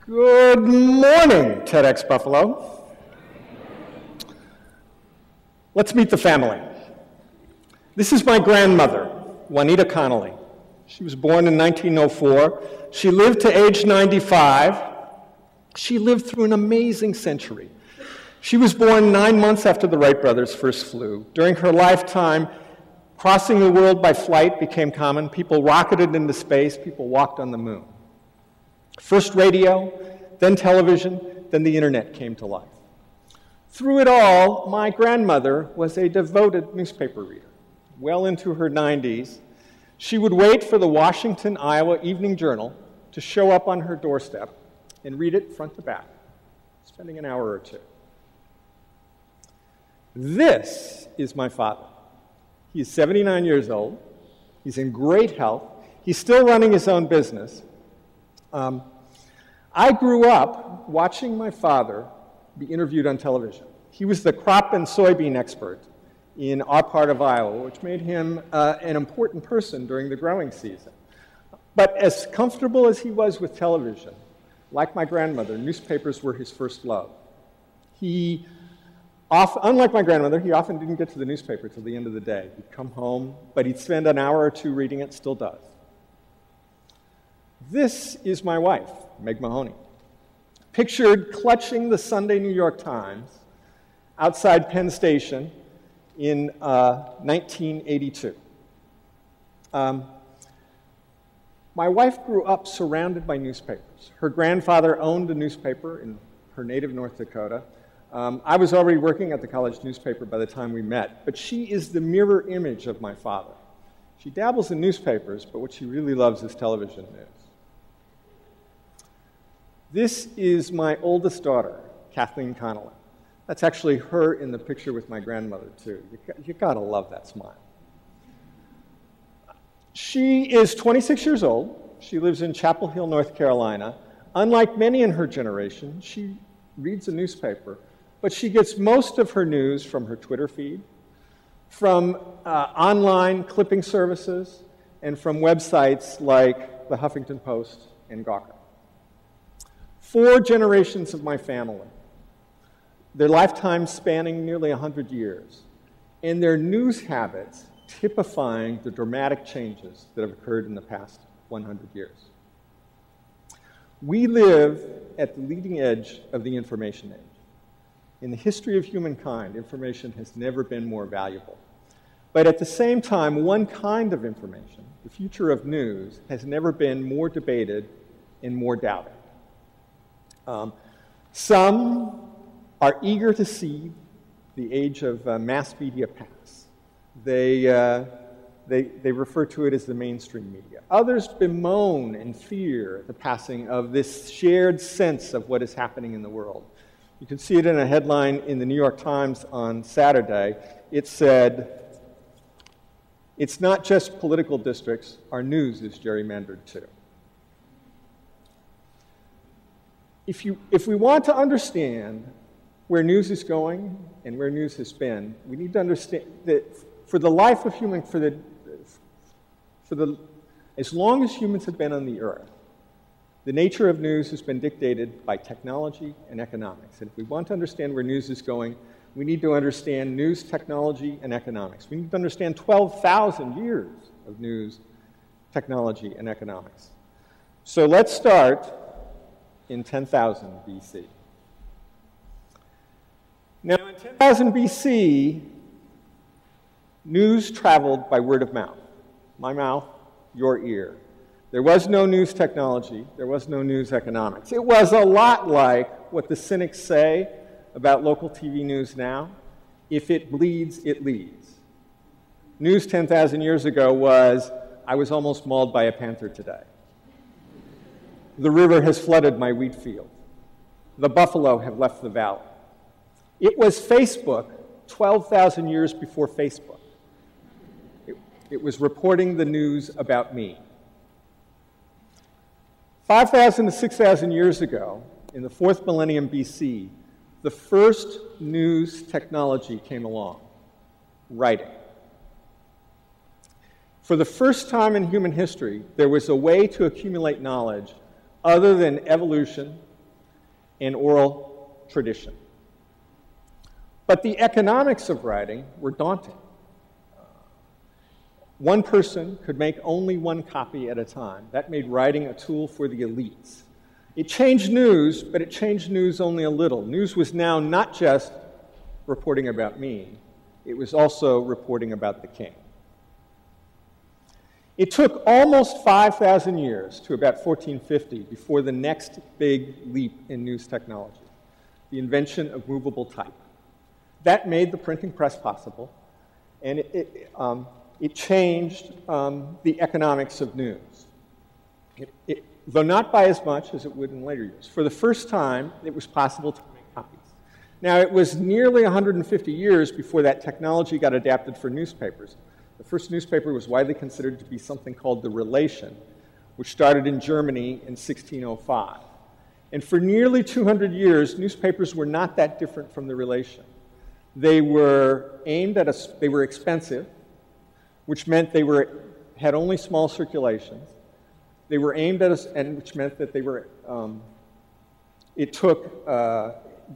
Good morning, TEDxBuffalo. Let's meet the family. This is my grandmother, Juanita Connelly. She was born in 1904. She lived to age 95. She lived through an amazing century. She was born 9 months after the Wright brothers first flew. During her lifetime, crossing the world by flight became common. People rocketed into space. People walked on the moon. First radio, then television, then the internet came to life. Through it all, my grandmother was a devoted newspaper reader. Well into her 90s, she would wait for the Washington, Iowa Evening Journal to show up on her doorstep and read it front to back, spending an hour or two. This is my father. He's 79 years old. He's in great health. He's still running his own business. I grew up watching my father be interviewed on television. He was the crop and soybean expert in our part of Iowa, which made him an important person during the growing season. But as comfortable as he was with television, like my grandmother, newspapers were his first love. Unlike my grandmother, he often didn't get to the newspaper till the end of the day. He'd come home, but he'd spend an hour or two reading it, still does. This is my wife, Meg Mahoney, pictured clutching the Sunday New York Times outside Penn Station in 1982. My wife grew up surrounded by newspapers. Her grandfather owned a newspaper in her native North Dakota. I was already working at the college newspaper by the time we met, but she is the mirror image of my father. She dabbles in newspapers, but what she really loves is television news. This is my oldest daughter, Kathleen Connelly. That's actually her in the picture with my grandmother, too. You gotta love that smile. She is 26 years old. She lives in Chapel Hill, North Carolina. Unlike many in her generation, she reads a newspaper, but she gets most of her news from her Twitter feed, from online clipping services, and from websites like the Huffington Post and Gawker. 4 generations of my family, their lifetimes spanning nearly 100 years, and their news habits typifying the dramatic changes that have occurred in the past 100 years. We live at the leading edge of the information age. In the history of humankind, information has never been more valuable. But at the same time, one kind of information, the future of news, has never been more debated and more doubted. Some are eager to see the age of mass media pass. They refer to it as the mainstream media. Others bemoan and fear the passing of this shared sense of what is happening in the world. You can see it in a headline in the New York Times on Saturday. It said, "It's not just political districts, our news is gerrymandered too." If we want to understand where news is going and where news has been, we need to understand that for the life of human, as long as humans have been on the earth, the nature of news has been dictated by technology and economics. And if we want to understand where news is going, we need to understand news, technology, and economics. We need to understand 12,000 years of news, technology, and economics. So let's start in 10,000 BC. Now, in 10,000 BC, news traveled by word of mouth. My mouth, your ear. There was no news technology. There was no news economics. It was a lot like what the cynics say about local TV news now. If it bleeds, it leads. News 10,000 years ago was, I was almost mauled by a panther today. The river has flooded my wheat field. The buffalo have left the valley. It was Facebook 12,000 years before Facebook. It was reporting the news about me. 5,000 to 6,000 years ago, in the 4th millennium BC, the first news technology came along, writing. For the first time in human history, there was a way to accumulate knowledge other than evolution and oral tradition. But the economics of writing were daunting. One person could make only one copy at a time. That made writing a tool for the elites. It changed news, but it changed news only a little. News was now not just reporting about me, it was also reporting about the king. It took almost 5,000 years to about 1450 before the next big leap in news technology, the invention of movable type. That made the printing press possible, and it changed the economics of news, though not by as much as it would in later years. For the first time, it was possible to make copies. Now, it was nearly 150 years before that technology got adapted for newspapers. The first newspaper was widely considered to be something called The Relation, which started in Germany in 1605. And for nearly 200 years, newspapers were not that different from The Relation. They were they were expensive, which meant they had only small circulations. They were aimed at us, and which meant that they were,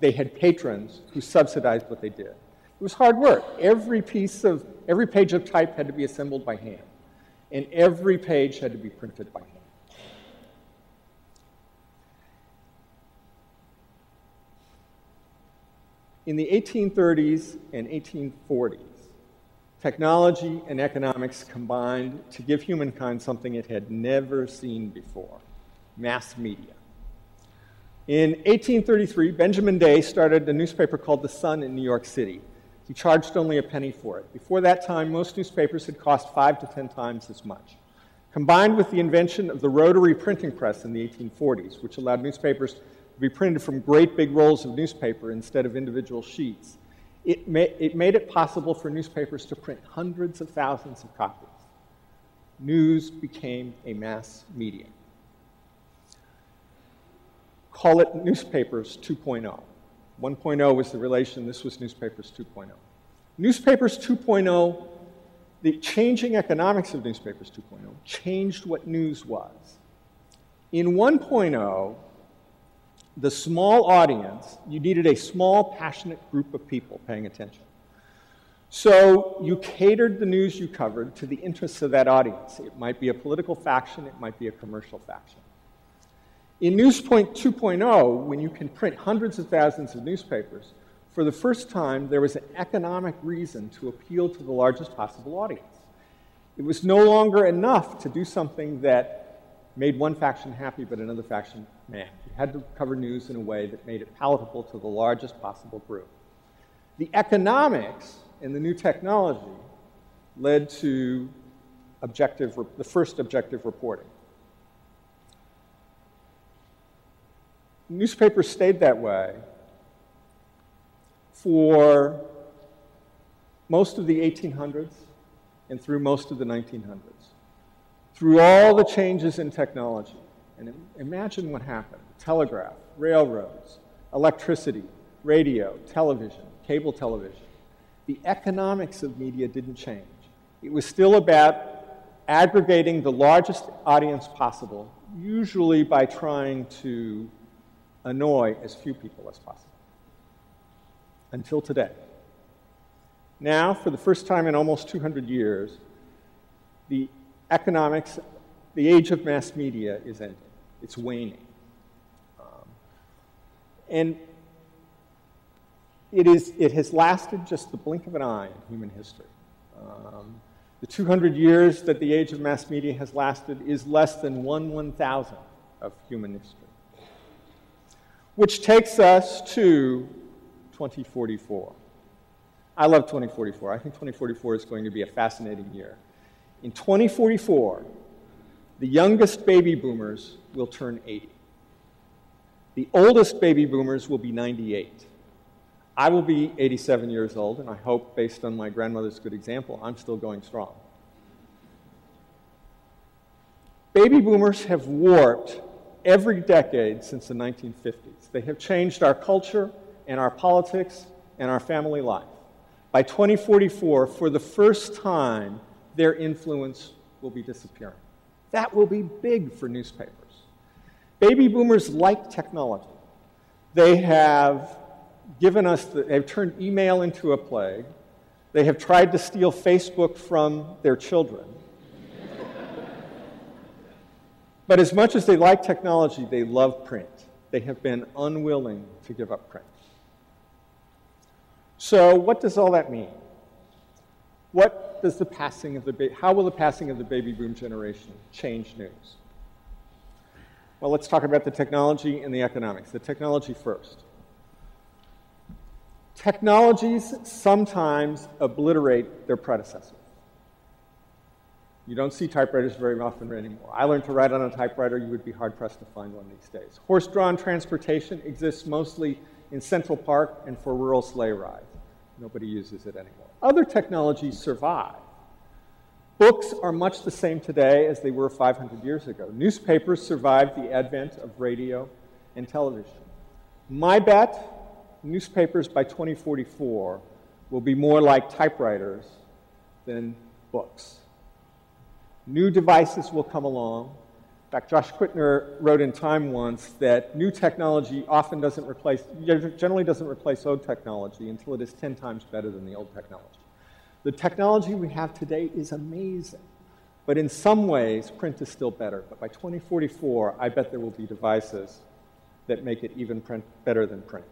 they had patrons who subsidized what they did. It was hard work. Every page of type had to be assembled by hand, and every page had to be printed by hand. In the 1830s and 1840s, technology and economics combined to give humankind something it had never seen before: mass media. In 1833, Benjamin Day started a newspaper called The Sun in New York City. He charged only a penny for it. Before that time, most newspapers had cost 5 to 10 times as much. Combined with the invention of the rotary printing press in the 1840s, which allowed newspapers to be printed from great big rolls of newspaper instead of individual sheets, it made it possible for newspapers to print hundreds of thousands of copies. News became a mass media. Call it newspapers 2.0. 1.0 was The Relation, this was newspapers 2.0. Newspapers 2.0, the changing economics of newspapers 2.0 changed what news was. In 1.0, the small audience, you needed a small, passionate group of people paying attention. So you catered the news you covered to the interests of that audience. It might be a political faction, it might be a commercial faction. In Newspoint 2.0, when you can print hundreds of thousands of newspapers, for the first time there was an economic reason to appeal to the largest possible audience. It was no longer enough to do something that made one faction happy but another faction mad. You had to cover news in a way that made it palatable to the largest possible group. The economics and the new technology led to the first objective reporting. Newspapers stayed that way for most of the 1800s and through most of the 1900s. Through all the changes in technology, and imagine what happened: telegraph, railroads, electricity, radio, television, cable television. The economics of media didn't change. It was still about aggregating the largest audience possible, usually by trying to annoy as few people as possible. Until today. Now, for the first time in almost 200 years, the economics, the age of mass media is ending. It's waning. And it has lasted just the blink of an eye in human history. The 200 years that the age of mass media has lasted is less than 1/1000 of human history. Which takes us to 2044. I love 2044. I think 2044 is going to be a fascinating year. In 2044, the youngest baby boomers will turn 80. The oldest baby boomers will be 98. I will be 87 years old, and I hope, based on my grandmother's good example, I'm still going strong. Baby boomers have warped every decade since the 1950s. They have changed our culture and our politics and our family life. By 2044, for the first time, their influence will be disappearing. That will be big for newspapers. Baby boomers like technology. They have given us, they've turned email into a plague. They have tried to steal Facebook from their children. But as much as they like technology, they love print. They have been unwilling to give up print. So what does all that mean? What does the passing of how will the passing of the baby boom generation change news? Well, let's talk about the technology and the economics. The technology first. Technologies sometimes obliterate their predecessors. You don't see typewriters very often anymore. I learned to write on a typewriter. You would be hard-pressed to find one these days. Horse-drawn transportation exists mostly in Central Park and for rural sleigh rides. Nobody uses it anymore. Other technologies survive. Books are much the same today as they were 500 years ago. Newspapers survived the advent of radio and television. My bet, newspapers by 2044 will be more like typewriters than books. New devices will come along. In fact, Josh Quittner wrote in Time once that new technology generally doesn't replace old technology until it is 10 times better than the old technology. The technology we have today is amazing, but in some ways, print is still better. But by 2044, I bet there will be devices that make it even better than print.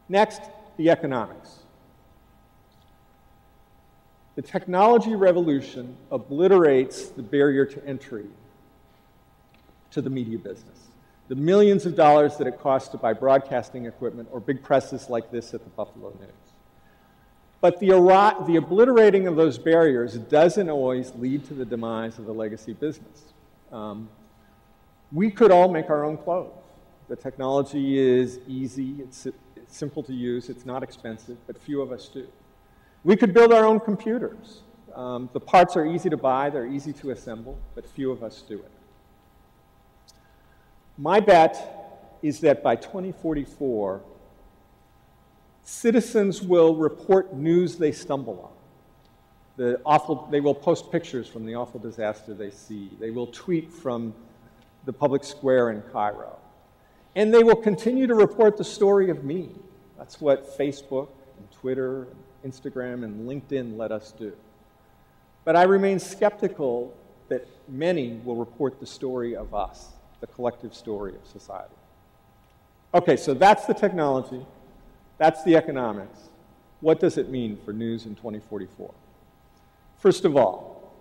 Next, the economics. The technology revolution obliterates the barrier to entry to the media business. The millions of dollars that it costs to buy broadcasting equipment or big presses like this at the Buffalo News. But the obliterating of those barriers doesn't always lead to the demise of the legacy business. We could all make our own clothes. The technology is easy, it's simple to use, it's not expensive, but few of us do. We could build our own computers. The parts are easy to buy, they're easy to assemble, but few of us do it. My bet is that by 2044, citizens will report news they stumble on. They will post pictures from the awful disaster they see. They will tweet from the public square in Cairo. And they will continue to report the story of me. That's what Facebook and Twitter and Instagram and LinkedIn let us do. But I remain skeptical that many will report the story of us, the collective story of society. Okay, so that's the technology. That's the economics. What does it mean for news in 2044? First of all,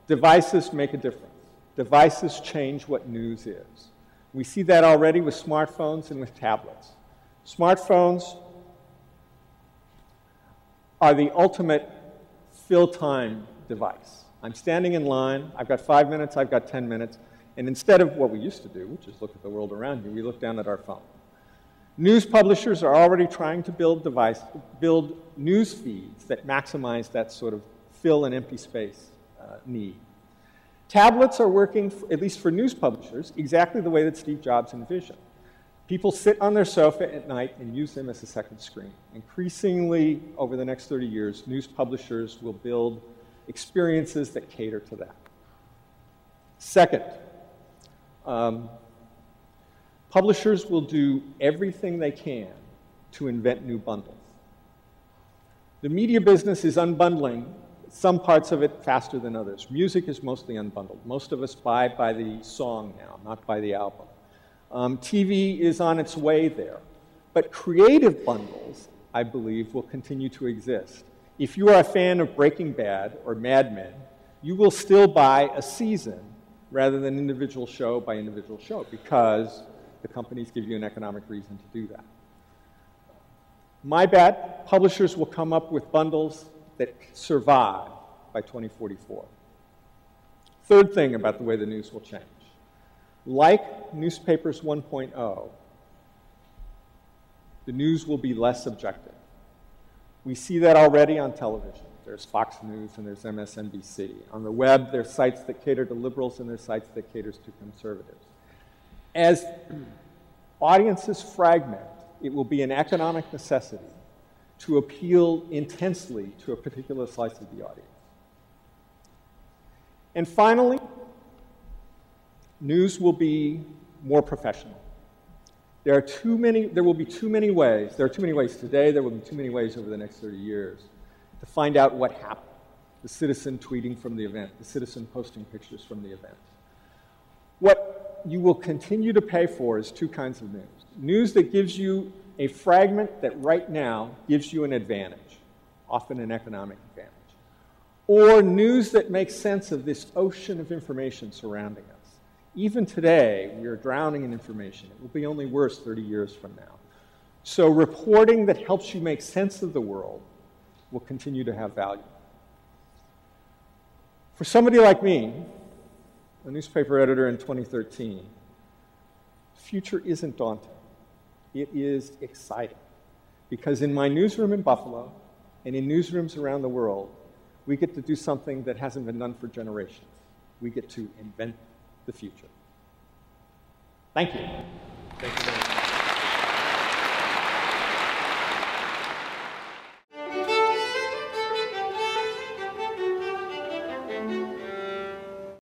devices make a difference. Devices change what news is. We see that already with smartphones and with tablets. Smartphones are the ultimate fill time device. I'm standing in line, I've got 5 minutes, I've got 10 minutes, and instead of what we used to do, which is look at the world around you, we look down at our phone. News publishers are already trying to build news feeds that maximize that sort of fill an empty space need. Tablets are working, at least for news publishers, exactly the way that Steve Jobs envisioned. People sit on their sofa at night and use them as a second screen. Increasingly, over the next 30 years, news publishers will build experiences that cater to that. Second, publishers will do everything they can to invent new bundles. The media business is unbundling some parts of it faster than others. Music is mostly unbundled. Most of us buy by the song now, not by the album. TV is on its way there. But creative bundles, I believe, will continue to exist. If you are a fan of Breaking Bad or Mad Men, you will still buy a season rather than individual show by individual show because the companies give you an economic reason to do that. My bet, publishers will come up with bundles that survive by 2044. Third thing about the way the news will change. Like newspapers 1.0, the news will be less objective. We see that already on television. There's Fox News and there's MSNBC. On the web, there's sites that cater to liberals and there's sites that cater to conservatives. As audiences fragment, it will be an economic necessity to appeal intensely to a particular slice of the audience. And finally, news will be more professional. There will be too many ways. There are too many ways today. There will be too many ways over the next 30 years to find out what happened. The citizen tweeting from the event, the citizen posting pictures from the event. What you will continue to pay for is two kinds of news. News that gives you a fragment that right now gives you an advantage, often an economic advantage. Or news that makes sense of this ocean of information surrounding us. Even today, we are drowning in information. It will be only worse 30 years from now. So reporting that helps you make sense of the world will continue to have value. For somebody like me, a newspaper editor in 2013, the future isn't daunting. It is exciting. Because in my newsroom in Buffalo and in newsrooms around the world, we get to do something that hasn't been done for generations. We get to invent the future. Thank you. Thank you very much.